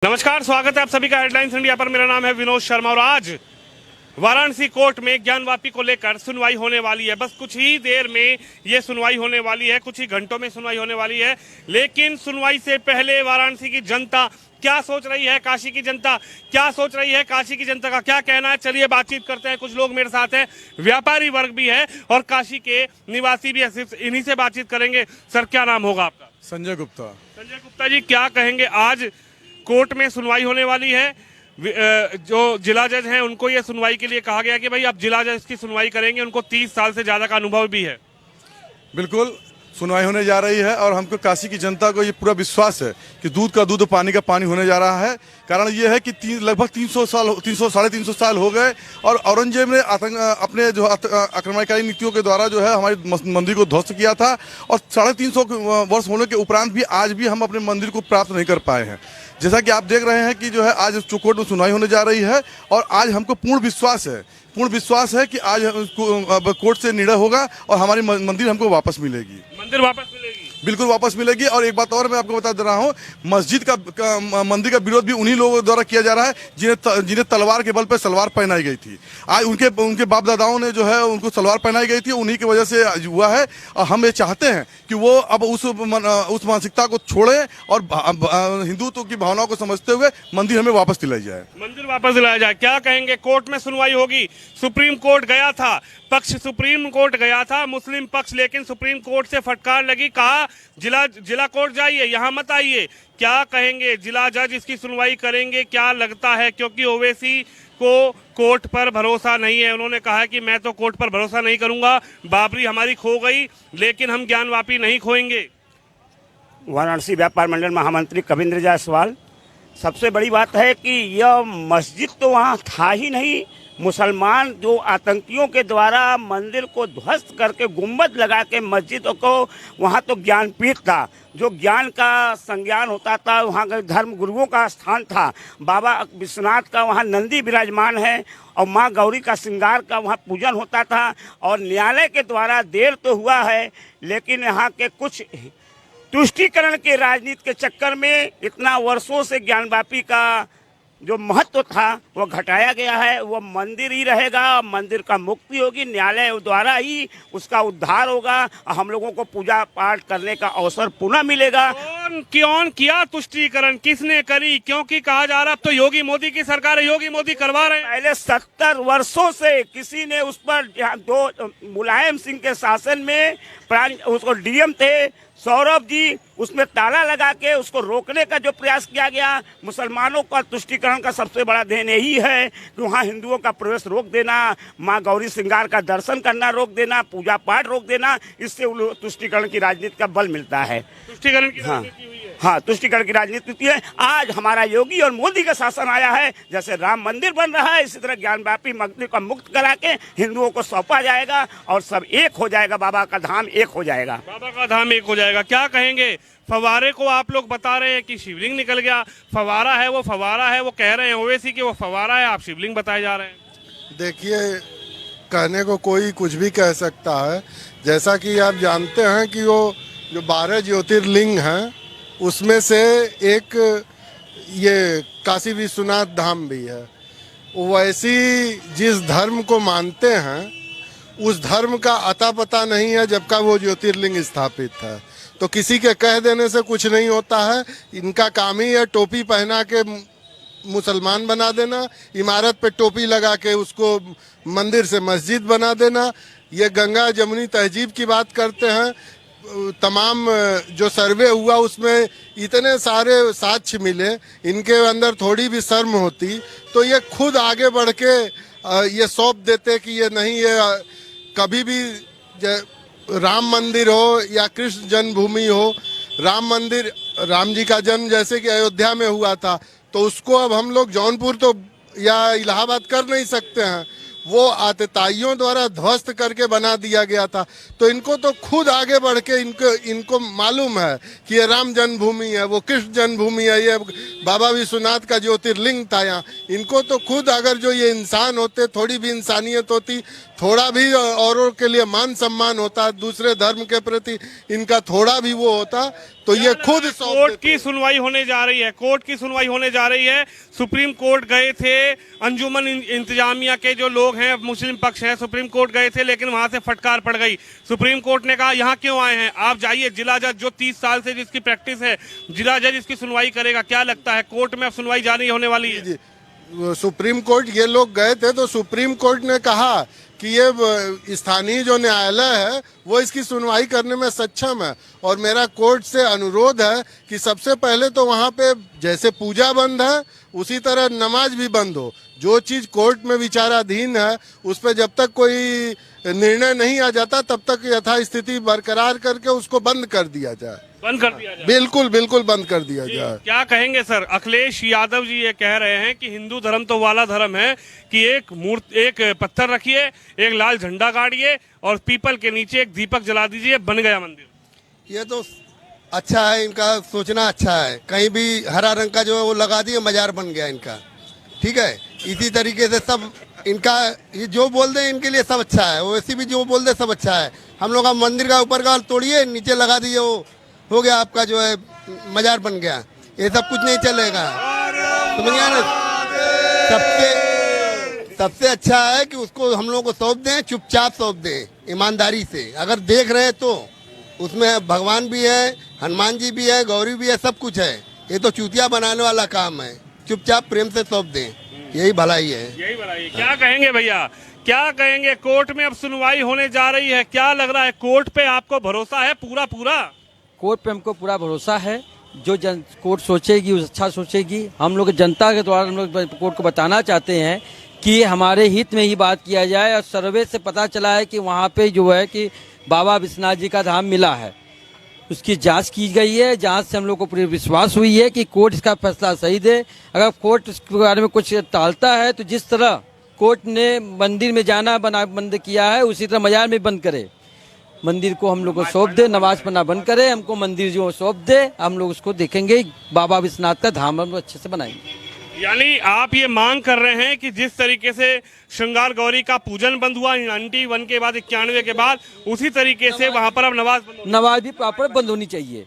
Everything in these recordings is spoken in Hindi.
नमस्कार, स्वागत है आप सभी का हेडलाइंस इंडिया पर। मेरा नाम है विनोद शर्मा और आज वाराणसी कोर्ट में ज्ञानवापी को लेकर सुनवाई होने वाली है। बस कुछ ही देर में ये सुनवाई होने वाली है, कुछ ही घंटों में सुनवाई होने वाली है। लेकिन सुनवाई से पहले वाराणसी की जनता क्या सोच रही है, काशी की जनता क्या सोच रही है, काशी की जनता का क्या कहना है, चलिए बातचीत करते हैं। कुछ लोग मेरे साथ हैं, व्यापारी वर्ग भी है और काशी के निवासी भी है, सिर्फ इन्हीं से बातचीत करेंगे। सर, क्या नाम होगा आपका? संजय गुप्ता। संजय गुप्ता जी, क्या कहेंगे? आज कोर्ट में सुनवाई होने वाली है। जो जिला जज हैं उनको ये सुनवाई के लिए कहा गया कि भाई आप जिला जज की सुनवाई करेंगे, उनको 30 साल से ज्यादा का अनुभव भी है। बिल्कुल सुनवाई होने जा रही है और हमको काशी की जनता को ये पूरा विश्वास है कि दूध का दूध, पानी का पानी होने जा रहा है। कारण ये है कि लगभग 300 साढ़े 300 साल हो गए और औरंगजेब ने अपने जो आक्रमणकारी नीतियों के द्वारा जो है हमारे मंदिर को ध्वस्त किया था और 350 वर्ष होने के उपरांत भी आज भी हम अपने मंदिर को प्राप्त नहीं कर पाए हैं। जैसा कि आप देख रहे हैं कि जो है आज कोर्ट में सुनवाई होने जा रही है और आज हमको पूर्ण विश्वास है कि आज कोर्ट से निर्णय होगा और हमारी मंदिर हमको वापस मिलेगी। मंदिर वापस मिलेगी? बिल्कुल वापस मिलेगी। और एक बात और मैं आपको बता दे रहा हूँ, मस्जिद का मंदिर का विरोध भी उन्हीं लोगों द्वारा किया जा रहा है जिन्हें तलवार के बल पर सलवार पहनाई गई थी। आज उनके बाप दादाओं ने जो है उनको सलवार पहनाई गई थी, उन्हीं की वजह से हुआ है। और हम ये चाहते हैं कि वो अब उस मानसिकता को छोड़े और हिंदुत्व की भावनाओं को समझते हुए मंदिर हमें वापस दिलाई जाए। मंदिर वापस दिलाया जाए। क्या कहेंगे? कोर्ट में सुनवाई होगी। सुप्रीम कोर्ट गया था, सुप्रीम कोर्ट गया था मुस्लिम पक्ष, लेकिन सुप्रीम कोर्ट से फटकार लगी, कहा जिला कोर्ट जाइए, यहाँ मत आइए। क्या कहेंगे? जिला जज इसकी सुनवाई करेंगे क्या लगता है? क्योंकि ओवैसी को कोर्ट पर भरोसा नहीं है। उन्होंने कहा कि मैं तो कोर्ट पर भरोसा नहीं करूंगा, बाबरी हमारी खो गई लेकिन हम ज्ञानवापी नहीं खोएंगे। वाराणसी व्यापार मंडल महामंत्री कविंद्र जायसवाल। सबसे बड़ी बात है कि यह मस्जिद तो वहाँ था ही नहीं। मुसलमान जो आतंकियों के द्वारा मंदिर को ध्वस्त करके गुंबद लगा के मस्जिदों को, वहाँ तो ज्ञानपीठ था, जो ज्ञान का संज्ञान होता था, वहाँ के धर्म गुरुओं का स्थान था। बाबा विश्वनाथ का वहाँ नंदी विराजमान है और माँ गौरी का श्रृंगार का वहाँ पूजन होता था। और न्यायालय के द्वारा देर तो हुआ है, लेकिन यहाँ के कुछ तुष्टीकरण के राजनीति के चक्कर में इतना वर्षों से ज्ञानवापी का जो महत्व था वो घटाया गया है। वो मंदिर ही रहेगा, मंदिर का मुक्ति होगी, न्यायालय द्वारा ही उसका उद्धार होगा, हम लोगों को पूजा पाठ करने का अवसर पुनः मिलेगा। कौन किया तुष्टीकरण, किसने करी? क्योंकि कहा जा रहा है अब तो योगी मोदी की सरकार है, योगी मोदी करवा रहे हैं। पहले 70 वर्षों से किसी ने उस पर, दो मुलायम सिंह के शासन में उसको डीएम थे सौरभ जी, उसमें ताला लगा के उसको रोकने का जो प्रयास किया गया। मुसलमानों का तुष्टीकरण का सबसे बड़ा देन यही है कि वहाँ हिंदुओं का प्रवेश रोक देना, माँ गौरी श्रृंगार का दर्शन करना रोक देना, पूजा पाठ रोक देना, इससे तुष्टीकरण की राजनीति का बल मिलता है। तुष्टीकरण की राजनीति हुई है। हाँ, तुष्टीकरण की राजनीति है। आज हमारा योगी और मोदी का शासन आया है, जैसे राम मंदिर बन रहा है इसी तरह ज्ञानवापी मंदिर को मुक्त करा के हिंदुओं को सौंपा जाएगा और सब एक हो जाएगा, बाबा का धाम एक हो जाएगा। बाबा का धाम एक हो जाएगा। क्या कहेंगे? फवारे को आप लोग बता रहे हैं कि शिवलिंग निकल गया, फवारा है वो, फवारा है वो कह रहे हैं ओवैसी कि वो फवारा है, आप शिवलिंग बताए जा रहे हैं। देखिए, कहने को कोई कुछ भी कह सकता है। जैसा कि आप जानते हैं कि वो जो 12 ज्योतिर्लिंग हैं उसमें से एक ये काशी विश्वनाथ धाम भी है। वैसी जिस धर्म को मानते हैं उस धर्म का अता पता नहीं है जब का वो ज्योतिर्लिंग स्थापित है। तो किसी के कह देने से कुछ नहीं होता है। इनका काम ही है टोपी पहना के मुसलमान बना देना, इमारत पे टोपी लगा के उसको मंदिर से मस्जिद बना देना। ये गंगा जमुनी तहजीब की बात करते हैं। तमाम जो सर्वे हुआ उसमें इतने सारे साक्ष्य मिले, इनके अंदर थोड़ी भी शर्म होती तो ये खुद आगे बढ़ के ये सौंप देते कि ये नहीं, ये कभी भी राम मंदिर हो या कृष्ण जन्मभूमि हो, राम मंदिर, राम जी का जन्म जैसे कि अयोध्या में हुआ था तो उसको अब हम लोग जौनपुर तो या इलाहाबाद कर नहीं सकते हैं, वो आतताइयों द्वारा ध्वस्त करके बना दिया गया था। तो इनको तो खुद आगे बढ़ के इनको मालूम है कि ये राम जन्मभूमि है, वो कृष्ण जन्मभूमि है, ये बाबा विश्वनाथ का ज्योतिर्लिंग था यहाँ। इनको तो खुद, अगर जो ये इंसान होते, थोड़ी भी इंसानियत होती, थोड़ा भी औरों के लिए मान सम्मान होता, दूसरे धर्म के प्रति इनका थोड़ा भी वो होता, तो तो ये खुद सौंप कोर्ट देते की हैं। सुनवाई होने जा रही है, कोर्ट की सुनवाई होने जा रही है। सुप्रीम कोर्ट गए थे, अंजुमन इंतजामिया के जो लोग हैं, मुस्लिम पक्ष है, सुप्रीम कोर्ट गए थे, लेकिन वहां से फटकार पड़ गई। सुप्रीम कोर्ट ने कहा यहाँ क्यों आए हैं, आप जाइए। जिला जज जो 30 साल से जिसकी प्रैक्टिस है, जिला जज इसकी सुनवाई करेगा। क्या लगता है कोर्ट में अब सुनवाई जारी होने वाली है? जी, सुप्रीम कोर्ट ये लोग गए थे तो सुप्रीम कोर्ट ने कहा कि ये स्थानीय जो न्यायालय है वो इसकी सुनवाई करने में सक्षम है, और मेरा कोर्ट से अनुरोध है कि सबसे पहले तो वहाँ पे जैसे पूजा बंद है उसी तरह नमाज भी बंद हो। जो चीज कोर्ट में विचाराधीन है उस पर जब तक कोई निर्णय नहीं आ जाता तब तक यथास्थिति बरकरार करके उसको बंद कर दिया जाए। बंद कर दिया जाए। बिल्कुल बिल्कुल बंद कर दिया जाए। क्या कहेंगे सर? अखिलेश यादव जी ये कह रहे हैं कि हिंदू धर्म तो वाला धर्म है कि एक पत्थर रखिए, एक लाल झंडा गाड़िए और पीपल के नीचे एक दीपक जला दीजिए, बन गया मंदिर। ये तो अच्छा है, इनका सोचना अच्छा है। कहीं भी हरा रंग का जो है वो लगा दिए, मजार बन गया इनका। ठीक है, इसी तरीके से सब इनका ये जो बोल दे इनके लिए सब अच्छा है, वैसे भी जो बोल दे सब अच्छा है। हम लोग मंदिर का ऊपर का तोड़िए, नीचे लगा दीजिए, वो हो गया आपका जो है मजार बन गया। ये सब कुछ नहीं चलेगा, समझिए ना। सबसे अच्छा है कि उसको हम लोग को सौंप दें, चुपचाप सौंप दें, ईमानदारी से। अगर देख रहे हैं तो उसमें भगवान भी है, हनुमान जी भी है, गौरी भी है, सब कुछ है। ये तो चूतिया बनाने वाला काम है, चुपचाप प्रेम से सौंप दें, यही भलाई है। यही भलाई है। क्या कहेंगे भैया, क्या कहेंगे? कोर्ट में अब सुनवाई होने जा रही है, क्या लग रहा है? कोर्ट पे आपको भरोसा है पूरा? कोर्ट पे हमको पूरा भरोसा है। जो कोर्ट सोचेगी वो अच्छा सोचेगी। हम लोग जनता के द्वारा हम लोग कोर्ट को बताना चाहते हैं कि हमारे हित में ही बात किया जाए। और सर्वे से पता चला है कि वहाँ पे जो है कि बाबा विश्वनाथ जी का धाम मिला है, उसकी जांच की गई है। जांच से हम लोग को पूरी विश्वास हुई है कि कोर्ट इसका फैसला सही दे। अगर कोर्ट इसके बारे में कुछ टालता है तो जिस तरह कोर्ट ने मंदिर में जाना बंद किया है, उसी तरह मजार में बंद करे। मंदिर को हम लोग को सौंप दे, नमाज पढ़ना बंद करे, हमको मंदिर जो सौंप दे, हम लोग उसको देखेंगे। बाबा विश्वनाथ का धाम हम लोग अच्छे से बनाएंगे। यानी आप ये मांग कर रहे हैं कि जिस तरीके से श्रृंगार गौरी का पूजन बंद हुआ 91 के बाद, 91 के बाद, उसी तरीके से वहाँ पर अब नमाज भी प्रॉपर बंद होनी चाहिए।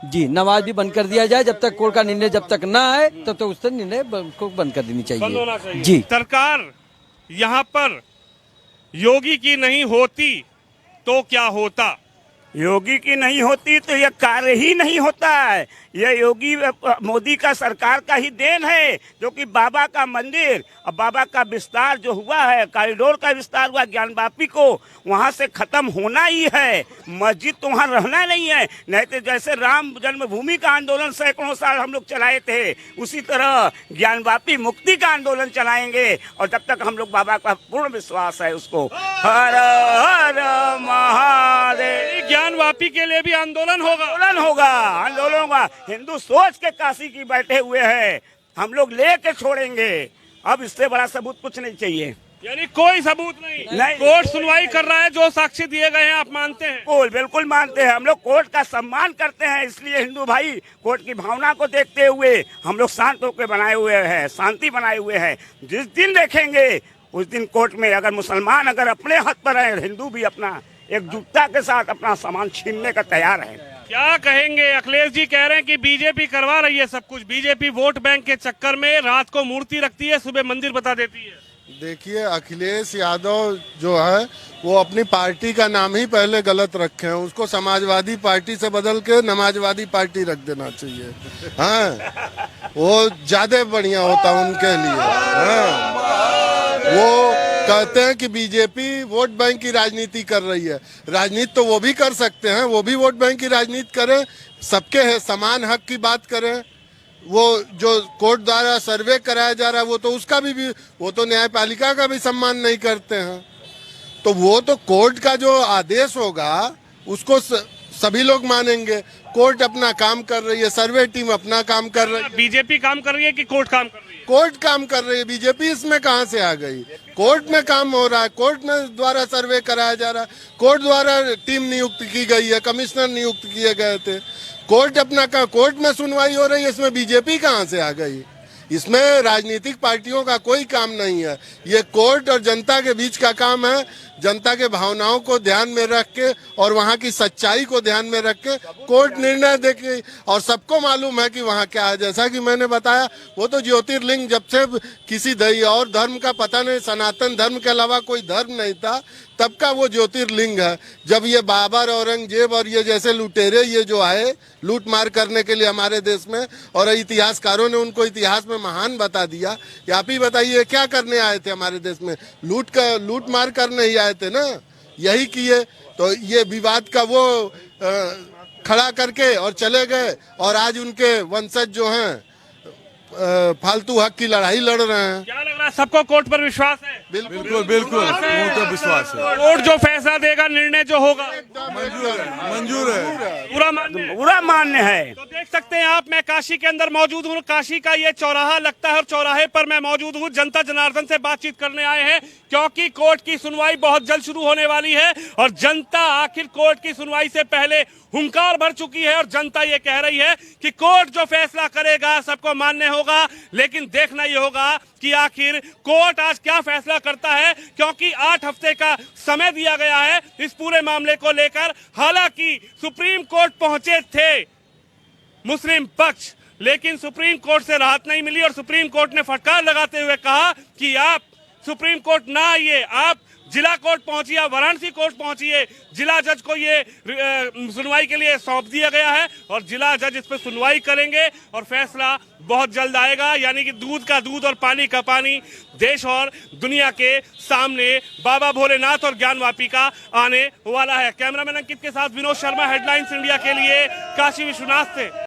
जी, नमाज भी बंद कर दिया जाए। जब तक कोर्ट का निर्णय जब तक ना आए तब तक उस निर्णय को बंद कर देनी चाहिए। जी, सरकार यहाँ पर योगी की नहीं होती तो क्या होता? योगी की नहीं होती तो यह कार्य ही नहीं होता है। यह योगी मोदी का सरकार का ही देन है, जो कि बाबा का मंदिर और बाबा का विस्तार जो हुआ है, कॉरिडोर का विस्तार हुआ ज्ञानवापी को, वहाँ से खत्म होना ही है। मस्जिद तो वहाँ रहना नहीं है। नहीं तो जैसे राम जन्मभूमि का आंदोलन सैकड़ों साल हम लोग चलाए थे, उसी तरह ज्ञानवापी मुक्ति का आंदोलन चलाएंगे। और जब तक हम लोग बाबा का पूर्ण विश्वास है उसको, हर हर महादेव। ज्ञानवापी के लिए भी आंदोलन होगा। आंदोलन होगा। हिंदू सोच के काशी की बैठे हुए हैं, हम लोग लेके छोड़ेंगे। अब इससे बड़ा सबूत कुछ नहीं चाहिए। यानी कोई सबूत नहीं। कोर्ट सुनवाई कर रहा है, जो साक्ष्य दिए गए हैं आप मानते हैं? बिल्कुल मानते हैं। हम लोग कोर्ट का सम्मान करते हैं, इसलिए हिंदू भाई कोर्ट की भावना को देखते हुए हम लोग शांत होकर बनाए हुए हैं, शांति बनाए हुए हैं। जिस दिन देखेंगे उस दिन कोर्ट में अगर मुसलमान अगर अपने हाथ पर है, हिंदू भी अपना एकजुटता के साथ अपना सामान छीनने का तैयार है। क्या कहेंगे? अखिलेश जी कह रहे हैं कि बीजेपी करवा रही है सब कुछ। बीजेपी वोट बैंक के चक्कर में रात को मूर्ति रखती है, सुबह मंदिर बता देती है। देखिए, अखिलेश यादव जो है वो अपनी पार्टी का नाम ही पहले गलत रखे हैं। उसको समाजवादी पार्टी से बदल के नमाजवादी पार्टी रख देना चाहिए। हाँ, वो ज्यादा बढ़िया होता उनके लिए। हाँ, वो कहते हैं कि बीजेपी वोट बैंक की राजनीति कर रही है। राजनीति तो वो भी कर सकते हैं, वो भी वोट बैंक की राजनीति करें, सबके है समान हक की बात करें। वो जो कोर्ट द्वारा सर्वे कराया जा रहा है वो तो उसका भी वो तो न्यायपालिका का भी सम्मान नहीं करते हैं। तो वो तो कोर्ट का जो आदेश होगा उसको सभी लोग मानेंगे। कोर्ट अपना काम कर रही है, सर्वे टीम अपना काम कर रही है। बीजेपी काम कर रही है कि कोर्ट काम कर रही है? कोर्ट काम कर रही है। बीजेपी इसमें कहां से आ गई? कोर्ट में काम हो रहा है, कोर्ट में द्वारा सर्वे कराया जा रहा है, कोर्ट द्वारा टीम नियुक्त की गई है, कमिश्नर नियुक्त किए गए थे। कोर्ट अपना कोर्ट में सुनवाई हो रही है, इसमें बीजेपी कहां से आ गई? इसमें राजनीतिक पार्टियों का कोई काम नहीं है। ये कोर्ट और जनता के बीच का काम है। जनता के भावनाओं को ध्यान में रख के और वहाँ की सच्चाई को ध्यान में रख के कोर्ट निर्णय देगी। और सबको मालूम है कि वहाँ क्या है। जैसा कि मैंने बताया, वो तो ज्योतिर्लिंग जब से किसी और धर्म का पता नहीं, सनातन धर्म के अलावा कोई धर्म नहीं था, तब का वो ज्योतिर्लिंग है। जब ये बाबर, औरंगजेब और ये जैसे लुटेरे ये जो आए लूट मार करने के लिए हमारे देश में, और इतिहासकारों ने उनको इतिहास में महान बता दिया। आप ही बताइए क्या करने आए थे हमारे देश में? लूट मार करने ही आए थे ना, यही किए। तो ये विवाद का वो खड़ा करके और चले गए, और आज उनके वंशज जो हैं फालतू हक की लड़ाई लड़ रहे हैं। क्या लग रहा है, सबको कोर्ट पर विश्वास है? बिल्कुल बिल्कुल पूर्ण विश्वास है। कोर्ट जो फैसला देगा, निर्णय जो होगा मंजूर है, पूरा मान्य है। पूरा मान्य है। तो देख सकते हैं आप, मैं काशी के अंदर मौजूद हूँ। काशी का ये चौराहा लगता है और चौराहे पर मैं मौजूद हूँ। जनता जनार्दन से बातचीत करने आए हैं क्योंकि कोर्ट की सुनवाई बहुत जल्द शुरू होने वाली है और जनता आखिर कोर्ट की सुनवाई से पहले हुंकार भर चुकी है और जनता ये कह रही है कि कोर्ट जो फैसला करेगा सबको मान्य होगा। लेकिन देखना ये होगा कि आखिर कोर्ट आज क्या फैसला करता है, क्योंकि 8 हफ्ते का समय दिया गया है इस पूरे मामले को लेकर। हालांकि सुप्रीम कोर्ट पहुंचे थे मुस्लिम पक्ष, लेकिन सुप्रीम कोर्ट से राहत नहीं मिली और सुप्रीम कोर्ट ने फटकार लगाते हुए कहा कि आप सुप्रीम कोर्ट ना आइए, आप जिला कोर्ट पहुंचिए, वाराणसी कोर्ट पहुंचिए। जिला जज को ये सुनवाई के लिए सौंप दिया गया है और जिला जज इस पर सुनवाई करेंगे और फैसला बहुत जल्द आएगा। यानी कि दूध का दूध और पानी का पानी देश और दुनिया के सामने बाबा भोलेनाथ और ज्ञानवापी का आने वाला है। कैमरामैन अंकित के साथ विनोद शर्मा, हेडलाइंस इंडिया के लिए काशी विश्वनाथ से।